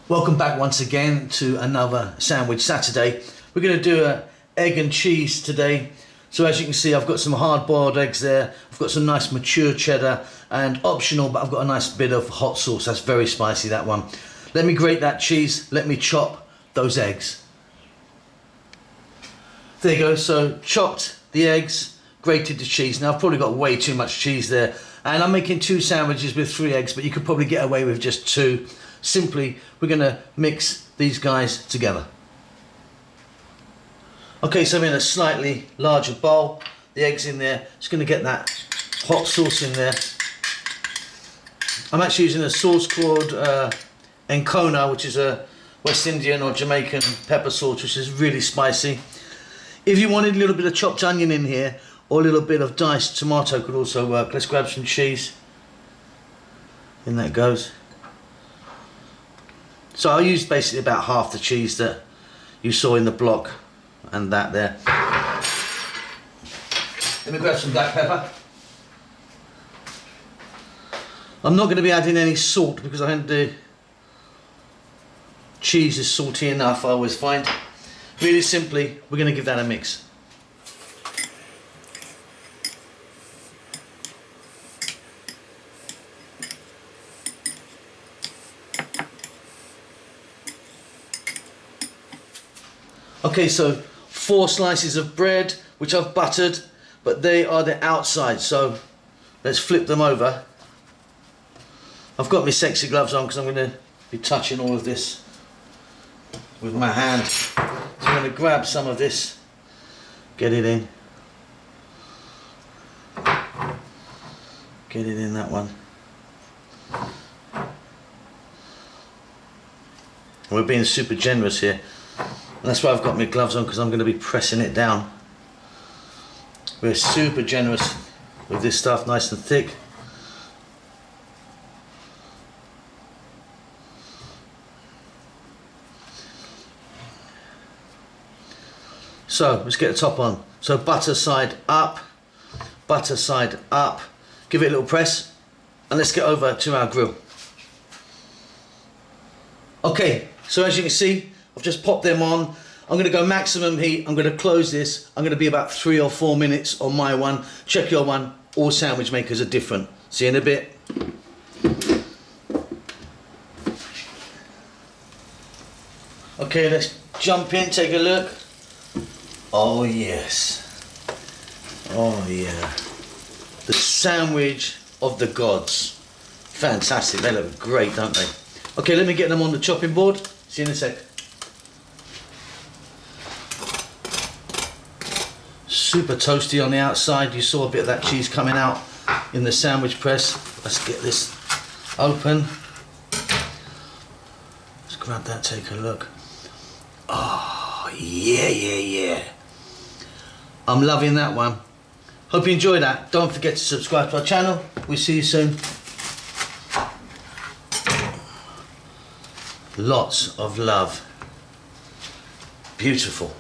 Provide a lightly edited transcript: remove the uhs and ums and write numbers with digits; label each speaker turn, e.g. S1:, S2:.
S1: Welcome back once again to another Sandwich Saturday. We're going to do an egg and cheese today. So as you can see, I've got some hard-boiled eggs there. I've got some nice mature cheddar and optional, but I've got a nice bit of hot sauce. That's very spicy, that one. Let me grate that cheese. Let me chop those eggs. There you go. So chopped the eggs, grated the cheese. Now I've probably got way too much cheese there. And I'm making 2 sandwiches with 3 eggs, but you could probably get away with just 2. Simply, we're going to mix these guys together. Okay, so I'm in a slightly larger bowl. The eggs in there. Just going to get that hot sauce in there. I'm actually using a sauce called Encona, which is a West Indian or Jamaican pepper sauce, which is really spicy. If you wanted a little bit of chopped onion in here, or a little bit of diced tomato could also work. Let's grab some cheese. In that goes. So I used basically about half the cheese that you saw in the block and that there. Let me grab some black pepper. I'm not going to be adding any salt because I think the cheese is salty enough, I always find. Really simply, we're going to give that a mix. Okay, so 4 slices of bread, which I've buttered, but they are the outside, so let's flip them over. I've got my sexy gloves on because I'm going to be touching all of this with my hand. So I'm going to grab some of this, get it in. Get it in that one. We're being super generous here. And that's why I've got my gloves on, because I'm going to be pressing it down. We're super generous with this stuff, nice and thick. So let's get the top on. So butter side up, give it a little press, and let's get over to our grill. Okay, so as you can see, I've just popped them on. I'm going to go maximum heat. I'm going to close this. I'm going to be about 3 or 4 minutes on my one. Check your one. All sandwich makers are different. See you in a bit. Okay, let's jump in, take a look. Oh yes. Oh yeah. The sandwich of the gods. Fantastic. They look great, don't they? Okay, let me get them on the chopping board. See you in a sec. Super toasty on the outside. You saw a bit of that cheese coming out in the sandwich press. Let's get this open. Let's grab that, take a look. Oh, yeah. I'm loving that one. Hope you enjoyed that. Don't forget to subscribe to our channel. We'll see you soon. Lots of love. Beautiful.